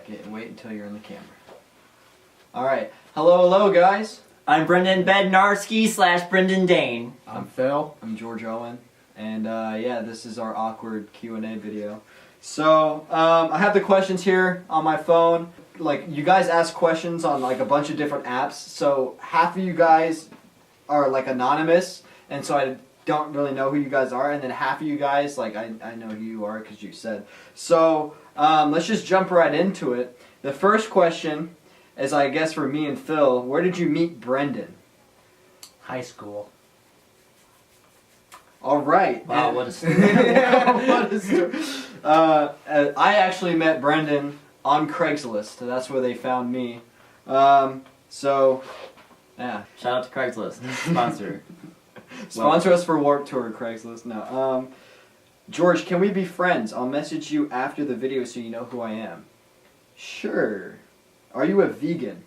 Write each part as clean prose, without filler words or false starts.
second. Wait until you're in the camera. Alright. Hello, guys. I'm Brendan Bednarski / Brendan Dane. I'm Phil. I'm George Owen. And yeah, this is our awkward Q&A video. So, I have the questions here on my phone. Like, you guys ask questions on like a bunch of different apps. So, half of you guys are like anonymous. And so I don't really know who you guys are. And then half of you guys, like, I know who you are because you said. So, let's just jump right into it. The first question is, I guess, for me and Phil. Where did you meet Brendan? High school. All right. Wow, what a story. What a story. I actually met Brendan on Craigslist. That's where they found me. So, yeah. Shout out to Craigslist. Sponsor. Sponsor us for Warped Tour, Craigslist. No. George, can we be friends? I'll message you after the video so you know who I am. Sure. Are you a vegan?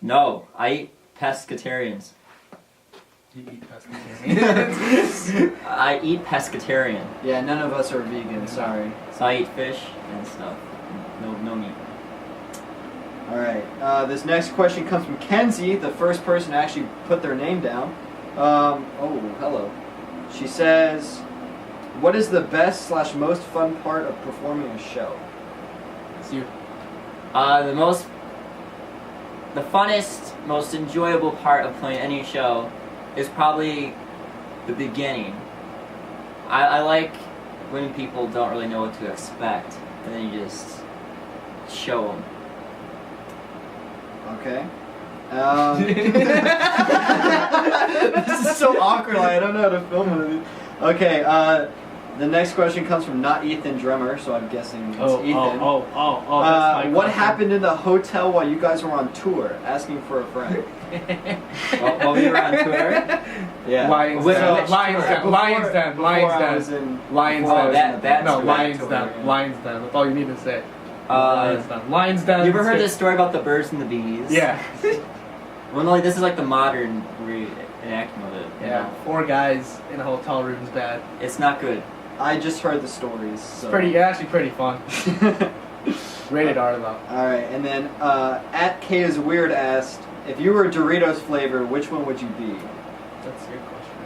No, I eat pescatarians. You eat pescatarian? I eat pescatarian. Yeah, none of us are vegan, sorry. So I eat fish and stuff. No meat. Alright, this next question comes from Kenzie, the first person to actually put their name down. Oh, hello. She says, what is the best / most fun part of performing a show? It's you. The funnest, most enjoyable part of playing any show is probably the beginning. I like when people don't really know what to expect, and then you just show them. Okay. This is so awkward, like, I don't know how to film it. Okay, the next question comes from not Ethan Drummer, so I'm guessing it's Ethan. That's my what question. happened in the hotel while you guys were on tour? Asking for a friend. While we were on tour? Yeah. Lions Which Den. tour? Lions Den. Lions Den. Lions Den. Lions Den. That's No, who Lions tour, Den. yeah. Lions Den. That's all you need to say. Lions Den. Lions Den. You ever heard this story about the birds and the bees? Yeah. Well, no, this is like the modern reenactment of it. you Yeah. know? 4 guys in a hotel room is bad. It's not good. I just heard the stories. So. It's actually pretty fun. Rated R though. Alright, and then at K is Weird asked, if you were Doritos flavor, which one would you be? That's your question.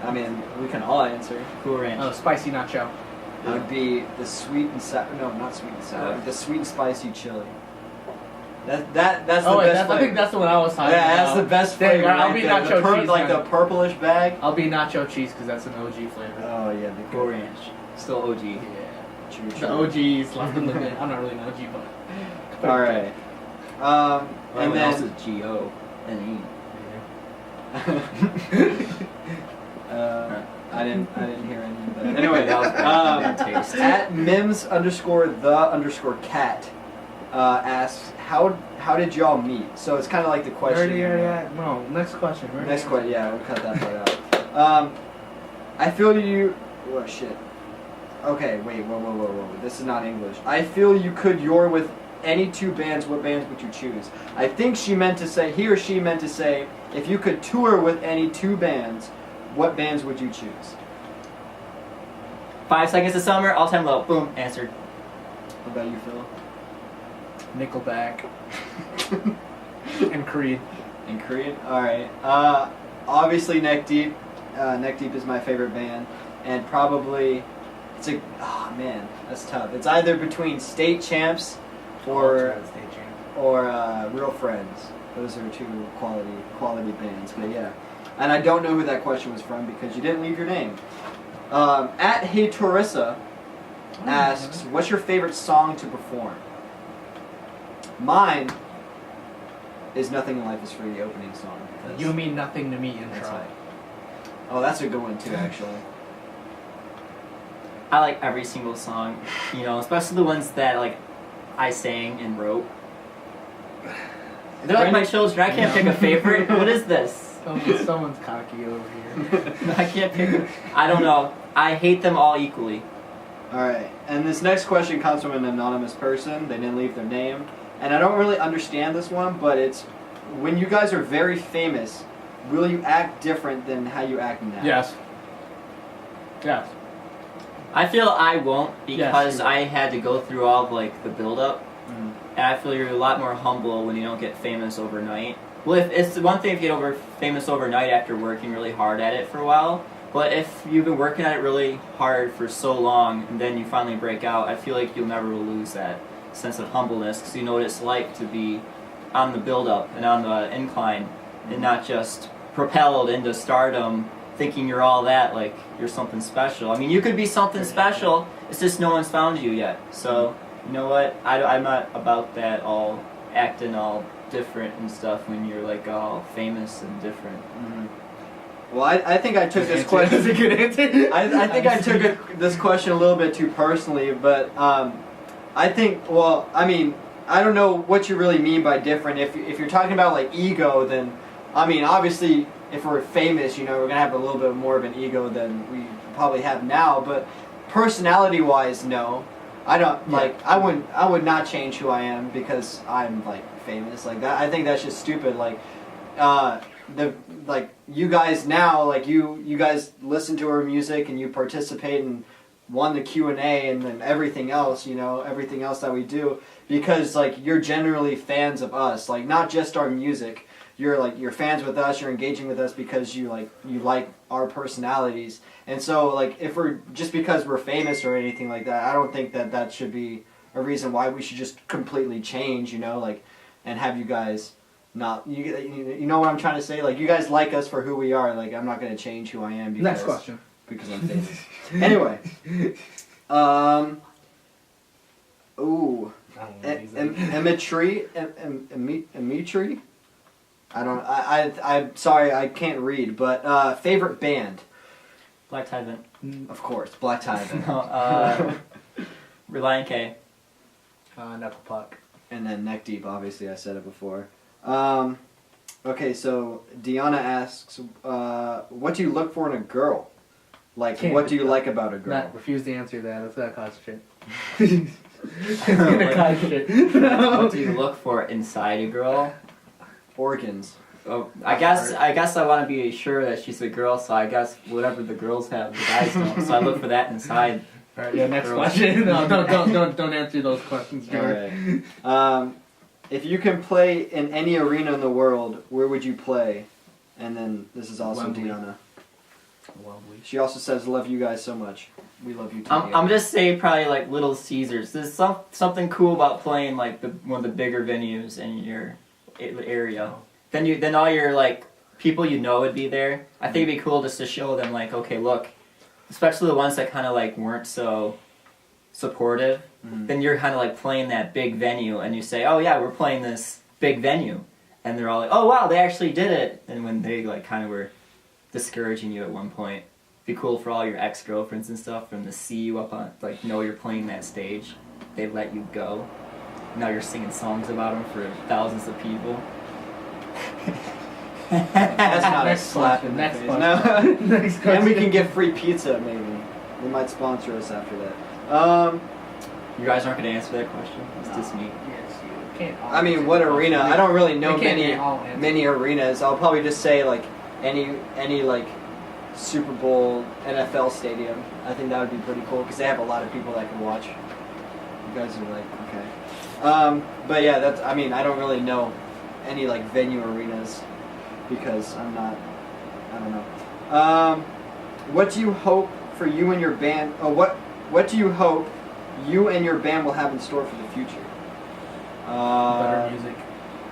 I mean, we can all answer. Cool Ranch. Oh, spicy nacho. It would be the sweet and sour. No, not sweet and sour. The sweet and spicy chili. That's the best I flavor. think that's the one I was talking about. Yeah, that's the best Dang, flavor. I'll be nacho cheese. Like then. the purplish bag. I'll be nacho cheese because that's an OG flavor. Oh yeah, the Cool Ranch. Still OG. Yeah. True, The true. OGs left in the bin. I'm not really an OG, but. All right. And Everyone else then is G-O and I didn't hear any of that. Anyway, That was bad taste. at mims_the_cat asks, how did y'all meet? So it's kind of like the question. No, next question. Next question. Yeah, we'll cut that part out. I feel you. Oh shit. Okay, wait. Whoa. This is not English. I feel you could. You're with any 2 bands. What bands would you choose? I think she meant to say. He or she meant to say, if you could tour with any 2 bands, what bands would you choose? 5 seconds of summer, all time low. Boom, answered. What about you, Phil? Nickelback. And Creed. And Creed? Alright. Obviously Neck Deep. Neck Deep is my favorite band. And probably, oh man, that's tough. It's either between State Champs or Real Friends. Those are 2 quality bands. But yeah. And I don't know who that question was from because you didn't leave your name. At Hey Torissa asks, what's your favorite song to perform? Mine is Nothing in Life is Free, the opening song. You Mean Nothing to Me intro. That's right. Oh, that's a good one too, actually. I like every single song, especially the ones that like I sang and wrote. They're like my children. I can't pick a favorite. What is this? Someone's cocky over here. I can't pick. I don't know. I hate them all equally. Alright, and this next question comes from an anonymous person. They didn't leave their name. And I don't really understand this one, but it's, when you guys are very famous, will you act different than how you act now? Yes. Yes. I feel I won't because Yes, I had to go through all of like the build up, Mm. and I feel you're a lot more humble when you don't get famous overnight. Well, if it's one thing if you get famous overnight after working really hard at it for a while, but if you've been working at it really hard for so long and then you finally break out, I feel like you'll never lose that sense of humbleness because you know what it's like to be on the build up and on the incline and not just propelled into stardom thinking you're all that, like you're something special. I mean, you could be something special, it's just no one's found you yet. So, you know what, I'm not about that all acting all different and stuff when you're like all famous and different. Mhm. Well, I think I took this question. That's a good answer. I think I took this question a little bit too personally, but I think, well, I mean, I don't know what you really mean by different. If you're talking about like ego, then I mean, obviously, if we're famous, you know, we're gonna have a little bit more of an ego than we probably have now. But personality-wise, no, I don't like. I would not change who I am because I'm like famous like that. I think that's just stupid. Like, you guys now, like you guys listen to our music and you participate and won the QNA and then everything else, you know, everything else that we do because like you're generally fans of us, like not just our music. You're fans with us. You're engaging with us because you like our personalities. And so like if we're just because we're famous or anything like that, I don't think that should be a reason why we should just completely change, you know, like and have you guys. Not you know what I'm trying to say? Like you guys like us for who we are. Like I'm not gonna change who I am because Next question. Because I'm famous. Anyway, ooh, Emitry. I'm sorry, I can't read. But favorite band? Black Tie Event. Of course, Black Tie Event. No, Reliant K. Knuckle Puck. And then Neck Deep. Obviously, I said it before. Okay, so Deanna asks, what do you look for in a girl? Like, what do you like about a girl? Refuse to answer that. That's gonna cause shit. It's gonna cause shit. What do you look for inside a girl? Organs. Oh, I guess I want to be sure that she's a girl, so I guess whatever the girls have, the guys don't. So I look for that inside. All right, yeah. Next Girls. question. No, don't answer those questions, George. Alright. If you can play in any arena in the world, where would you play? And then this is also Wembley. Deanna. Wembley. She also says, "Love you guys so much. We love you too." I'm just saying probably like Little Caesars. There's something cool about playing like one of the bigger venues in your area. Then all your like people you know would be there. I think it'd be cool just to show them like, okay, look, especially the ones that kind of like weren't so supportive. Mhm. Then you're kind of like playing that big venue, and you say, oh yeah, we're playing this big venue, and they're all like, oh wow, they actually did it. And when they like kind of were discouraging you at one point, it'd be cool for all your ex-girlfriends and stuff from to see you up on like know you're playing that stage. They let you go. Now you're singing songs about them for thousands of people. That's not Next a slap in the next face. question. No. Next And we question. can get free pizza, maybe. They might sponsor us after that. You guys aren't gonna answer that question. It's just me. Yes, you can't. I mean, what arena? I don't really know We can't all answer. many arenas. I'll probably just say like any like Super Bowl NFL stadium. I think that would be pretty cool because they have a lot of people that can watch. You guys are like okay. But yeah, that's. I mean, I don't really know any like venue arenas because I'm not. I don't know. What do you hope for you and your band? Oh, what do you hope you and your band will have in store for the future? Better music.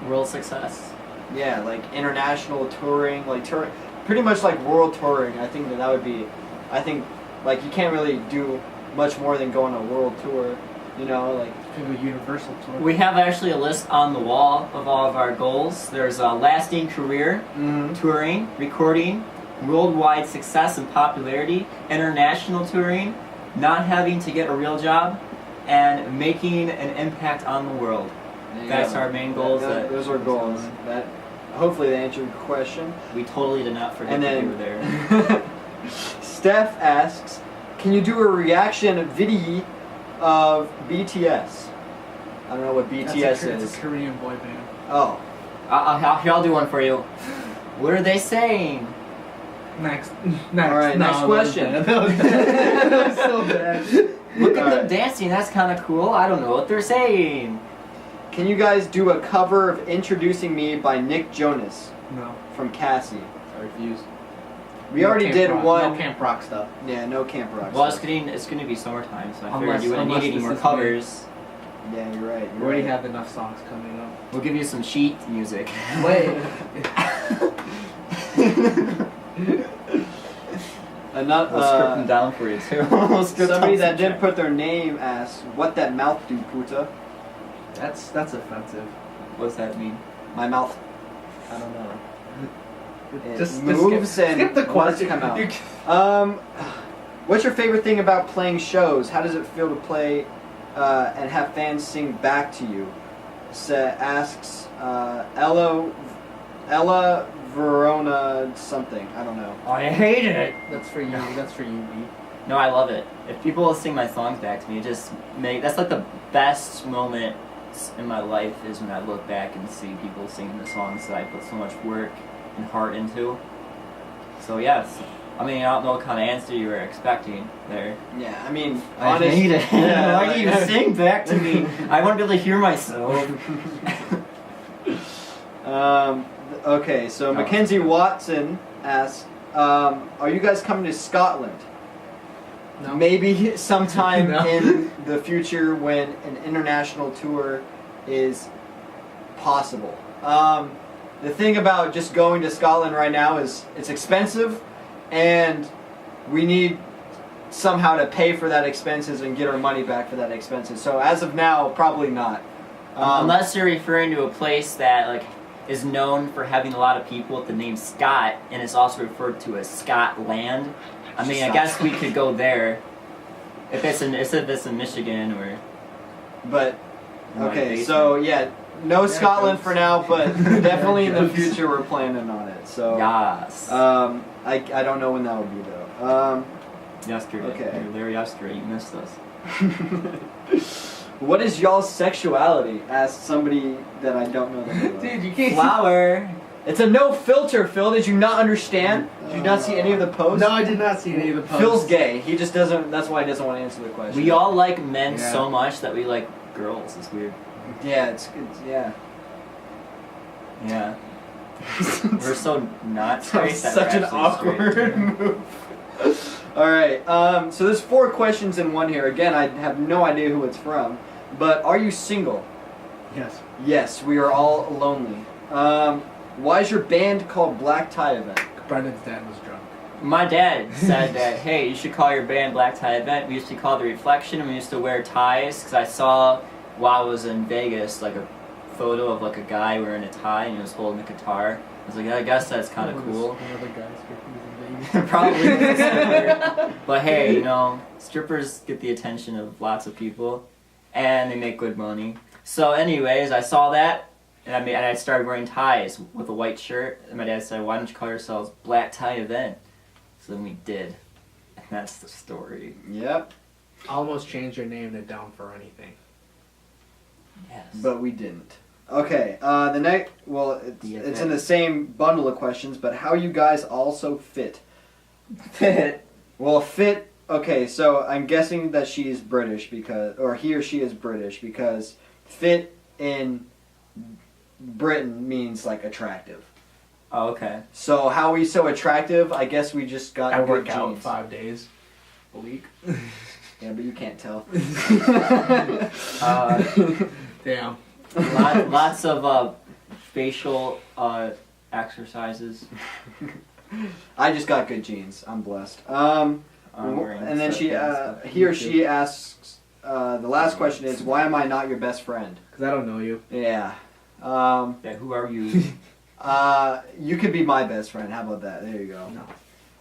World success. Yeah, like international touring, like touring, pretty much like world touring. I think that would be. I think like you can't really do much more than go on a world tour. You know, like. Maybe a universal tour. We have actually a list on the wall of all of our goals. There's a lasting career, touring, recording, worldwide success and popularity, international touring, not having to get a real job, and making an impact on the world. There you That's go. our main goals. Those are goals. That hopefully they answered your question. We totally did not forget And that then you were there. Steph asks, "Can you do a reaction video of BTS?" I don't know what BTS is. It's a Korean boy band. Oh, I'll do one for you. What are they saying? Next. All right, next question. That was so bad. Look at All them right. dancing. That's kind of cool. I don't know what they're saying. Can you guys do a cover of "Introducing Me" by Nick Jonas No. from Cassie? I refuse. We No already camp did rock, one. No camp rock stuff. Yeah, no camp rock. Well, stuff. it's gonna be summertime, so I Unless- figured you wouldn't unless need any this more is covers. Yeah, you're right. We You're already right. have enough songs coming up. We'll give you some sheet music. Wait. Another, We'll script them down for you too. We'll script somebody down that some did tracks. put their name asks, "What that mouth do, puta?" That's offensive. What's that mean? My mouth. I don't know. It Just moves skip, and skip the words question. come out. You- What's your favorite thing about playing shows? How does it feel to play and have fans sing back to you? Asks Ella Verona something. I don't know. I hate it. That's for you. That's for you, B. No, I love it. If people will sing my songs back to me, it just that's like the best moment in my life is when I look back and see people singing the songs that I put so much work and heart into. So yes, I mean I don't know what kind of answer you were expecting there. Yeah, I mean, I hate it. Yeah, Why do you sing back to me? I want to be able to hear myself. Okay, so Mackenzie Watson asks, "Are you guys coming to Scotland? No. Maybe sometime No. in the future when an international tour is possible." The thing about just going to Scotland right now is it's expensive, and we need somehow to pay for that expenses and get our money back for that expenses. So as of now, probably not. Unless you're referring to a place that like is known for having a lot of people with the name Scott, and it's also referred to as Scotland. I mean, I guess we could go there if it's in Michigan or. But My okay, basement. so yeah, no Scotland jokes. for now, but definitely in the Jokes. future we're planning on it. So Yes. I don't know when that will be though. Yesterday. okay. You were there yesterday. You missed us. What is y'all's sexuality? Asked somebody that I don't know the name of. Dude, you can't. Flower. It's a no filter, Phil. Did you not understand? Did you not see any of the posts? No, I did not see any of the posts. Phil's gay. He just doesn't. That's why he doesn't want to answer the question. We all like men Yeah. so much that we like girls. It's weird. Yeah, it's yeah. Yeah. We're so not straight. That's that such we're an actually straight, awkward too. move. All right. So there's 4 questions in one here. Again, I have no idea who it's from. But are you single? Yes. Yes, we are all lonely. Why is your band called Black Tie Event? Brendan's dad was drunk. My dad said that, hey, you should call your band Black Tie Event. We used to call it The Reflection, and we used to wear ties, because I saw, while I was in Vegas, like a photo of like a guy wearing a tie, and he was holding a guitar. I was like, I guess that's kind of cool. One of the guys confusing Probably. a stripper. But hey, you know, strippers get the attention of lots of people, and they make good money. So anyways, I saw that, and I started wearing ties with a white shirt, and my dad said, why don't you call yourselves Black Tie Event? So then we did, and that's the story. Yep, Almost changed your name to Down for Anything. Yes. but we didn't. Okay, the next, well, it's in the same bundle of questions, but how you guys also fit? Fit. Well, fit, okay, so I'm guessing that she is British because, or he or she is British because fit in Britain means like attractive. Oh, okay. So how are we so attractive? I guess we just got I good work out genes. 5 days a week. Yeah, but you can't tell. Damn. Lots of facial exercises. I just got good genes. I'm blessed. I'm wearing And then she, sweatpants. he or she asks, the last question is, why am I not your best friend? Because I don't know you. Yeah. Yeah, who are you? You could be my best friend. How about that? There you go. No.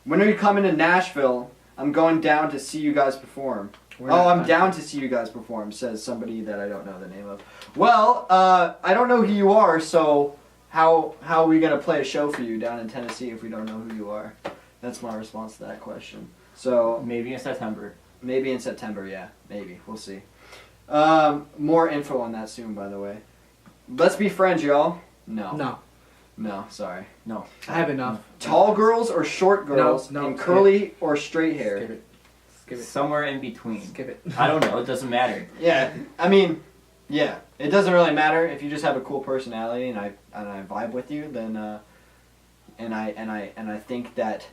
When are you coming to Nashville? I'm going down to see you guys perform. I'm down to see you guys perform, says somebody that I don't know the name of. Well, I don't know who you are, so how are we going to play a show for you down in Tennessee if we don't know who you are? That's my response to that question. So Maybe in September. maybe in September, yeah. Maybe. We'll see. More info on that soon, by the way. Let's be friends, y'all. No. No. No, sorry. No. I have enough. Tall girls or short girls, No, and skip. curly or straight hair. Skip it. Skip it. Somewhere in between. Skip it. I don't know. It doesn't matter. Yeah, I mean, yeah, it doesn't really matter if you just have a cool personality and I vibe with you, then and I think that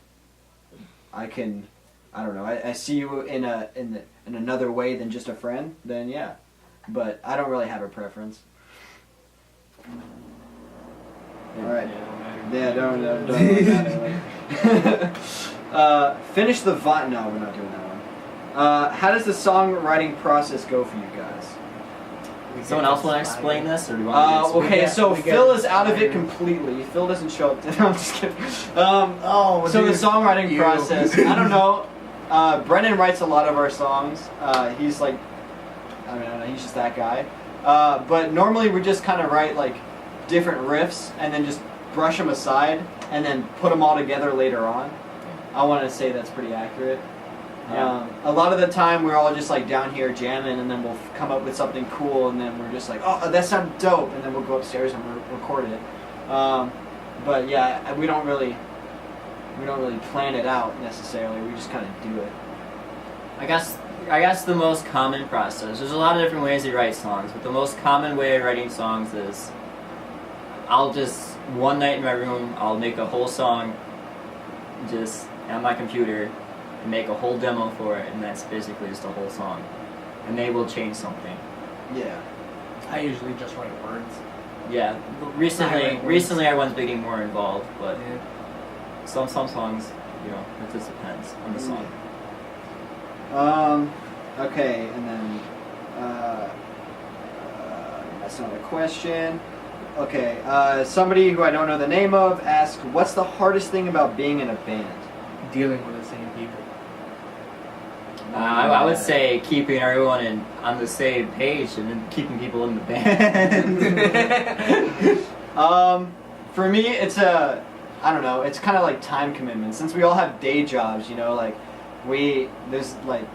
I can, I don't know, I see you in another way than just a friend, then yeah, but I don't really have a preference. All right. Yeah, don't really matter. Finish the vine. No, we're not doing that one. How does the songwriting process go for you guys? Someone else want to explain this, or do you want me to Okay, so we get Phil is out of it inspired. completely. Phil doesn't show up. I'm just kidding. Oh, So the dude, songwriting you. process, I don't know. Brennan writes a lot of our songs. He's like, I don't know, he's just that guy. But normally we just kind of write like different riffs and then just brush them aside and then put them all together later on. I want to say that's pretty accurate. Yeah. A lot of the time we're all just like down here jamming and then we'll come up with something cool and then we're just like, oh, that sounded dope, and then we'll go upstairs and record it. But yeah, we don't really plan it out necessarily. We just kind of do it. I guess the most common process. There's a lot of different ways to write songs, but the most common way of writing songs is I'll just one night in my room I'll make a whole song just on my computer and make a whole demo for it, and that's basically just a whole song. And they will change something. Yeah. I usually just write words. Yeah. Recently everyone's getting more involved, but Yeah. some songs, you know, it just depends on the song. Okay, and then that's not a question. Okay, somebody who I don't know the name of asked, "What's the hardest thing about being in a band?" Dealing with the same people. I would say keeping everyone on the same page and then keeping people in the band. For me, it's I don't know, it's kind of like time commitment. Since we all have day jobs, you know, like there's like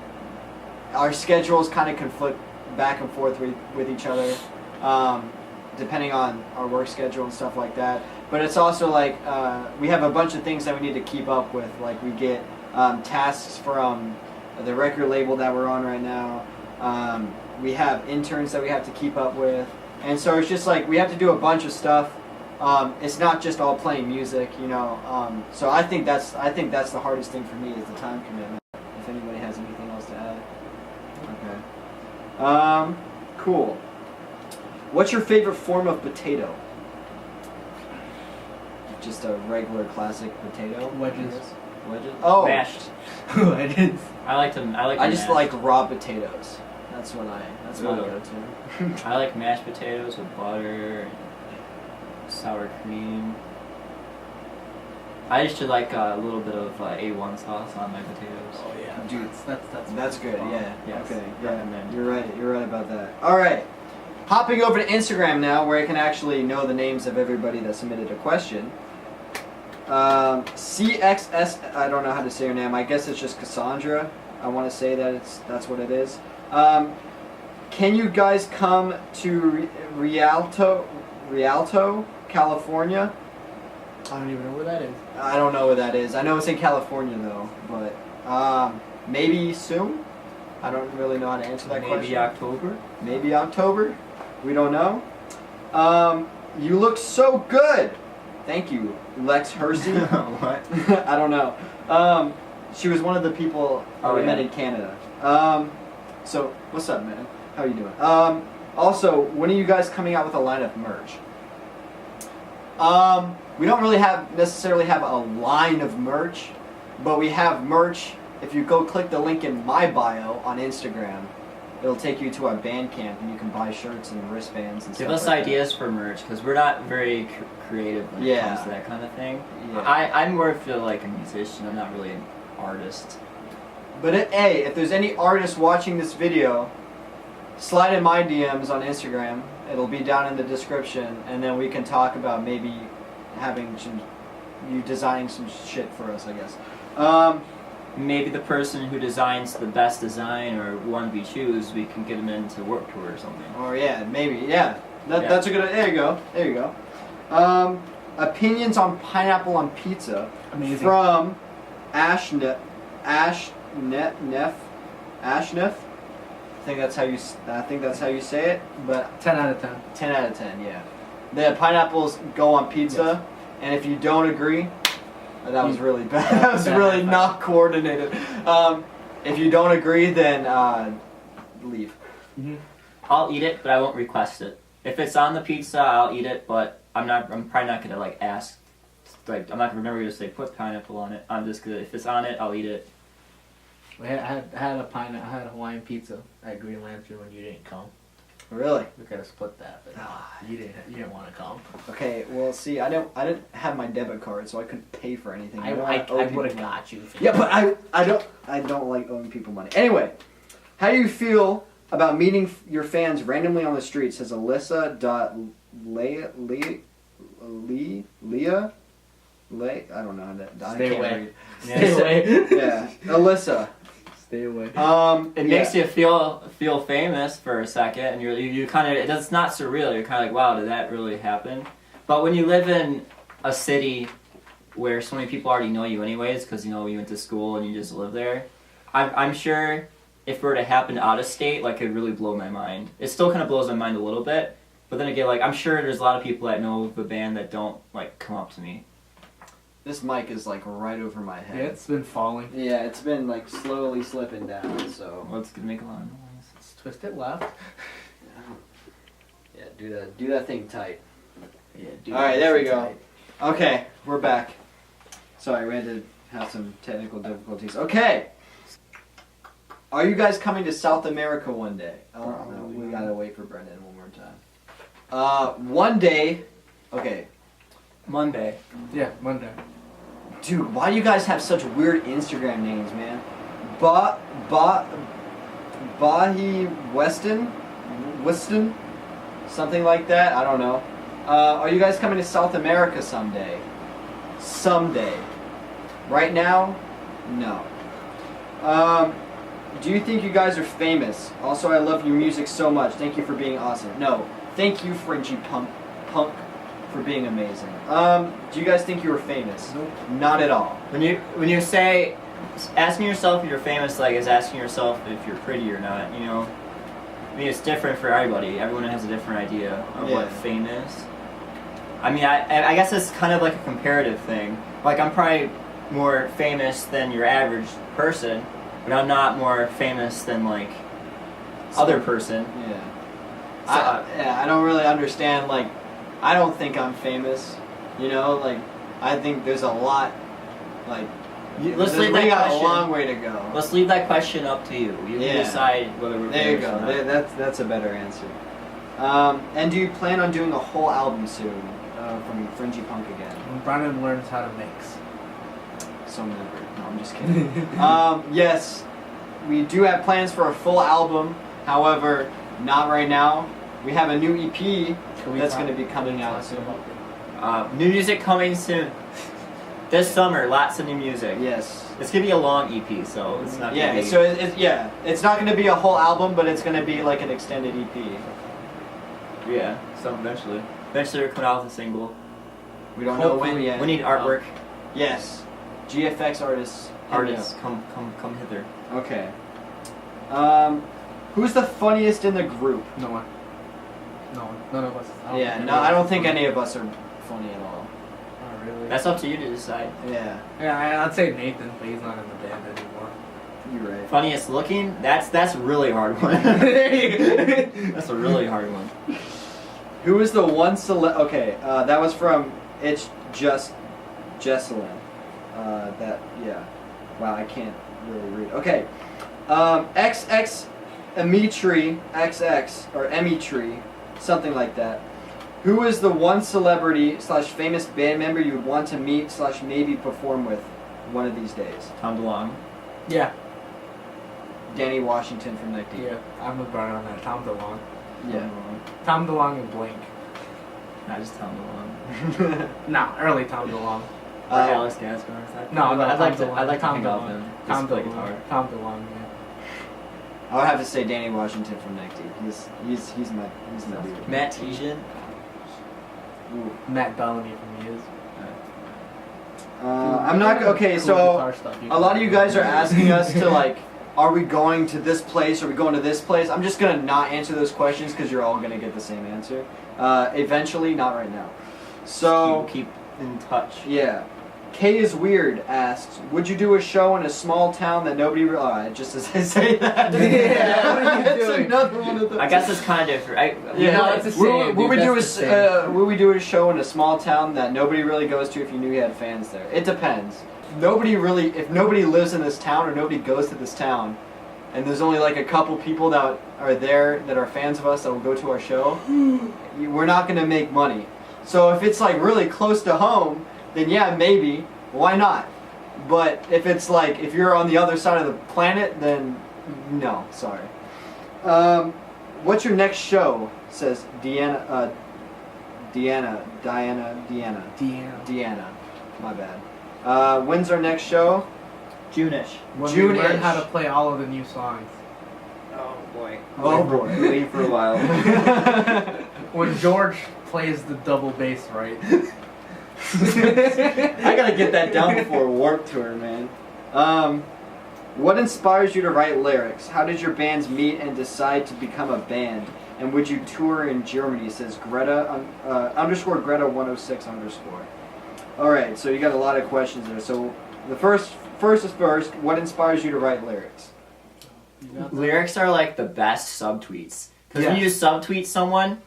our schedules kind of conflict back and forth with each other, depending on our work schedule and stuff like that. But it's also like we have a bunch of things that we need to keep up with. Like we get tasks from the record label that we're on right now. We have interns that we have to keep up with, and so it's just like we have to do a bunch of stuff. It's not just all playing music, you know. So I think that's the hardest thing for me is the time commitment. If anybody has anything else to add. Okay. Cool. What's your favorite form of potato? Just a regular classic potato. Wedges. Wedges. Oh. Mashed. Wedges. I just like raw potatoes. That's my Ooh. go-to. I like mashed potatoes with butter, sour cream. I used to like a little bit of A1 sauce on my potatoes. Oh yeah, Dude, that's good. Yeah. Yes, Okay. Yeah. recommend. You're right. You're right about that. All right. Hopping over to Instagram now, where I can actually know the names of everybody that submitted a question. CXS, I don't know how to say her name. I guess it's just Cassandra. I want to say that that's what it is. Can you guys come to Rialto, California? I don't even know where that is. I don't know where that is. I know it's in California though, but maybe soon. I don't really know how to answer that question. Maybe October. Maybe October. We don't know. You look so good. Thank you, Lex Hersey. What? I don't know. She was one of the people we met in Canada. So what's up, man? How are you doing? Also, when are you guys coming out with a line of merch? We don't really necessarily have a line of merch, but we have merch. If you go click the link in my bio on Instagram, it'll take you to our Bandcamp, and you can buy shirts and wristbands and Give stuff us like ideas for merch, because we're not very creative when it comes to that kind of thing. Yeah. I'm more feel like a musician. I'm not really an artist. But hey, if there's any artists watching this video, slide in my DMs on Instagram. It'll be down in the description, and then we can talk about maybe having you designing some shit for us, I guess. Maybe the person who designs the best design or one we choose, we can get them into work tour or something. Or yeah, maybe, yeah. Yeah. That's a good. There you go. opinions on pineapple on pizza Amazing. from Ashnef. I think that's how you say it. But 10 out of 10. 10 out of 10, yeah. The pineapples go on pizza, and if you don't agree, that was really bad. That was really not coordinated. If you don't agree, then leave. Mm-hmm. I'll eat it, but I won't request it. If it's on the pizza, I'll eat it, but I'm probably not gonna like ask. Like I'm not gonna remember to say put pineapple on it. I'm just gonna if it's on it, I'll eat it. I had a Hawaiian pizza at Green Lantern when you didn't come. Really? We could have split that, but you didn't want to come. Okay. Well, see, I didn't have my debit card, so I couldn't pay for anything. I would have got you. Yeah, but I don't like owing people money. Anyway, how do you feel about meeting your fans randomly on the street? Says Alyssa. I don't know how that. I Stay can't away. read. Stay away. Yeah, Alyssa. Stay away. It makes you feel famous for a second, and you kind of it's not surreal. You're kind of like, wow, did that really happen? But when you live in a city where so many people already know you anyways, because you went to school and you just live there, I'm sure if it were to happen out of state, like it'd really blow my mind. It still kind of blows my mind a little bit, but then again, like I'm sure there's a lot of people that know the band that don't like come up to me. This mic is like right over my head. Yeah, it's been falling. Yeah, it's been like slowly slipping down. So. Well, it's gonna make a lot of noise. Let's twist it left. Yeah, do that thing tight. Yeah. All right, there we go. Okay, we're back. Sorry, we had to have some technical difficulties. Okay. Are you guys coming to South America one day? Oh no, we gotta wait for Brendan one more time. One day. Okay. Monday. Yeah, Monday. Dude, why do you guys have such weird Instagram names, man? Bahi Weston? Something like that? I don't know. Are you guys coming to South America someday? Someday. Right now? No. Do you think you guys are famous? Also, I love your music so much. Thank you for being awesome. No. Thank you, Fringy Punk, for being amazing. Do you guys think you were famous? Nope. Not at all. When you say asking yourself if you're famous, like is asking yourself if you're pretty or not. I mean, it's different for everybody. Everyone has a different idea of what fame is. I mean, I guess it's kind of like a comparative thing. Like I'm probably more famous than your average person, but I'm not more famous than like other person. Yeah. So, I don't really understand. Like, I don't think I'm famous. Like I think there's a lot. Like, we got a long way to go. Let's leave that question up to you. You can decide whether we're There you famous go. or not. That's a better answer. And do you plan on doing a whole album soon from Fringy Punk again? When Brandon learns how to mix. So never. No, I'm just kidding. Yes, we do have plans for a full album. However, not right now. We have a new EP that's going to be coming out soon. New music coming soon. This summer, lots of new music. Yes. It's gonna be a long EP, so it's not. Yeah. Gonna be... So it's not going to be a whole album, but it's going to be like an extended EP. Yeah. So eventually we're coming out with a single. We don't know when yet. We need artwork. Yes. GFX artists. Come hither. Okay. Who's the funniest in the group? No one. None of us. I don't think any of us are funny at all. Not really. That's up to you to decide. Yeah. Yeah, I'd say Nathan, but he's not in the band anymore. You're right. Funniest looking? That's a really hard one. That's a really hard one. Who is the one Okay, that was from It's Just Jesselyn. Wow, I can't really read. Okay. XX Emitri XX or Emitri, something like that. Who is the one celebrity / famous band member you would want to meet / maybe perform with one of these days? Tom DeLonge. Yeah. Danny Washington from Night Deep. Yeah, I'm with Brian on that. Tom DeLonge. Yeah. Tom DeLonge and Blink. Not just Tom DeLonge. No, early Tom DeLonge. Or Alex Gaspar. I'd like to hang out with him. Tom Play guitar. DeLonge, yeah. I would have to say Danny Washington from Night Deep. He's my dude. Matt Tesian. Ooh. Matt Bellamy from Muse. I'm not okay. Cool So guitar stuff a lot of you guys are asking us to like, are we going to this place? Are we going to this place? I'm just gonna not answer those questions because you're all gonna get the same answer. Eventually, not right now. So keep in touch. yeah. K is Weird asks, would you do a show in a small town that nobody just as I say that. Yeah, what are you It's doing? another one of those. I guess it's kind of different. Yeah, No, it's the same, Would we dude, do that's the same. would we do a show in a small town that nobody really goes to if you knew you had fans there? It depends. If nobody lives in this town or nobody goes to this town, and there's only like a couple people that are there that are fans of us that will go to our show, we're not gonna make money. So if it's like really close to home, then yeah, maybe. Why not? But if it's like, if you're on the other side of the planet, then no, sorry. What's your next show? Says Deanna. My bad. When's our next show? June-ish. When we June-ish. learn how to play all of the new songs. Oh boy. Oh boy. Waiting for a while. When George plays the double bass right. I gotta get that down before Warped Tour, man. What inspires you to write lyrics? How did your bands meet and decide to become a band? And would you tour in Germany? Says Greta underscore Greta 106 underscore. All right, so you got a lot of questions there. So the first is first. What inspires you to write lyrics? Lyrics are like the best subtweets. Because when Yeah. you subtweet someone,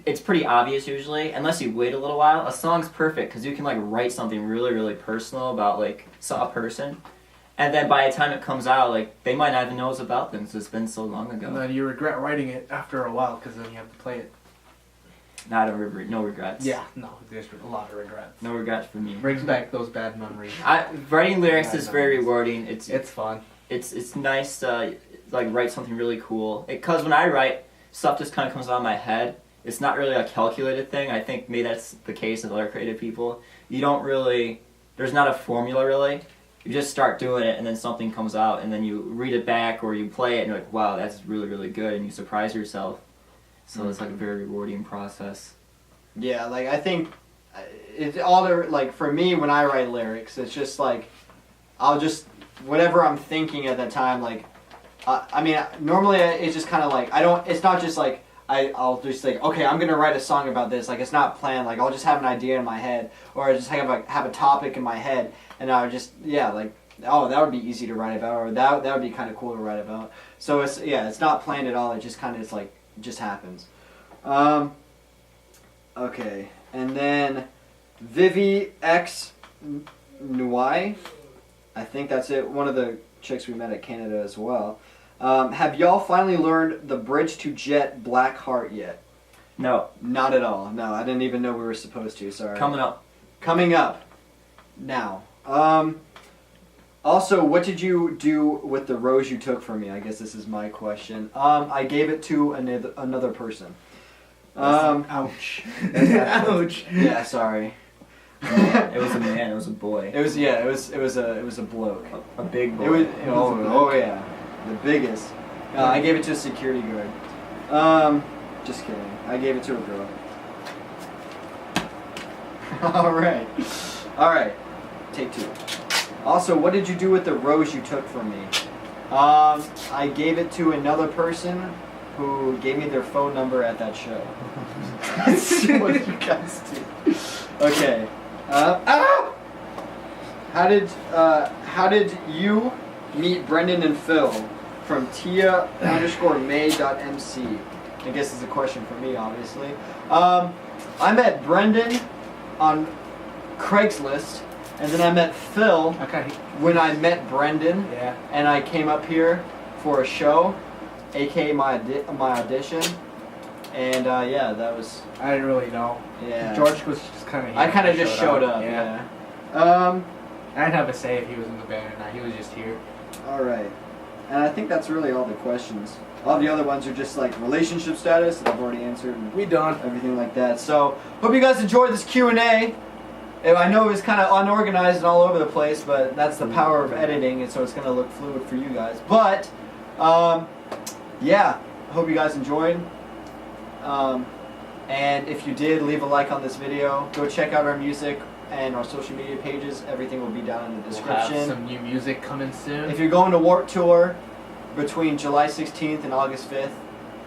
it's pretty obvious usually, unless you wait a little while. A song's perfect because you can like write something really, really personal about like a person, and then by the time it comes out, like they might not even know it's about them because it's been so long And ago. then you regret writing it after a while because then you have to play it. No regrets. Yeah, no, there's a lot of regrets. No regrets for me. Brings back those bad memories. Writing lyrics Bad is very memories. rewarding. It's fun. It's nice to like write something really cool. Because when I write, stuff just kind of comes out of my head. It's not really a calculated thing. I think maybe that's the case with other creative people. You don't really, there's not a formula really. You just start doing it and then something comes out and then you read it back or you play it and you're like, wow, that's really, really good, and you surprise yourself. So it's like a very rewarding process. Yeah, like I think it's all there. Like for me, when I write lyrics, it's just like I'll just whatever I'm thinking at that time. Like I mean, normally it's just kind of like I don't. It's not just like I'll just think, okay, I'm gonna write a song about this. Like it's not planned. Like I'll just have an idea in my head, or I just have a topic in my head, and I would just like oh, that would be easy to write about, or that would be kind of cool to write about. So it's not planned at all. It just kind of is like it just happens. Okay, and then Vivi X Nui, I think that's it. One of the chicks we met at Canada as well. Have y'all finally learned the Bridge to Jet Black Heart yet? No. Not at all. No, I didn't even know we were supposed to. Sorry. Coming up. Coming up. Now. Also, what did you do with the rose you took from me? I guess this is my question. I gave it to another person. Ouch. Ouch. Yeah, sorry. It was a man. It was a boy. It was a bloke. A big boy. It was oh yeah, the biggest. I gave it to a security guard. Just kidding. I gave it to a girl. All right. Take two. Also, what did you do with the rose you took from me? I gave it to another person who gave me their phone number at that show. What did you guys do? Okay. How did you meet Brendan and Phil? From Tia_May.mc. I guess it's a question for me, obviously. I met Brendan on Craigslist, and then I met Phil when I met Brendan, and I came up here for a show, aka my audition, and yeah, that was. I didn't really know. Yeah. George was just kind of. I kind of just showed up. Yeah. I didn't have a say if he was in the band or not. He was just here. All right, and I think that's really all the questions. All the other ones are just like relationship status that I've already answered. And we done. Everything like that. So hope you guys enjoyed this Q&A. I know it was kind of unorganized and all over the place, but that's the power of editing, and so it's going to look fluid for you guys. But, yeah, I hope you guys enjoyed. And if you did, leave a like on this video. Go check out our music and our social media pages. Everything will be down in the description. We'll have some new music coming soon. If you're going to Warped Tour between July 16th and August 5th,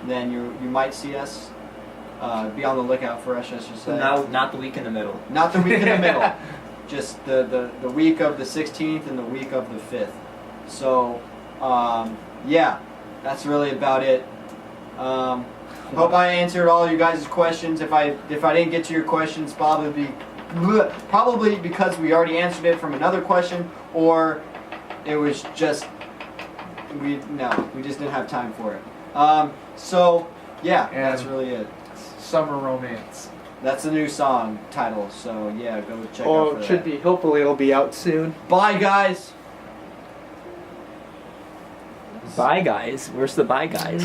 then you might see us. Be on the lookout for us, I should say. No, not the week in the middle. Not the week in the middle. Just the week of the 16th and the week of the 5th. So, yeah, that's really about it. Hope I answered all you guys' questions. If I didn't get to your questions, probably because we already answered it from another question, or it was just we just didn't have time for it. So yeah, And that's really it. Summer Romance. That's the new song title. So yeah, go check out Oh, for it should that. be. Hopefully, it'll be out soon. Bye guys. Bye, guys. Where's the bye, guys?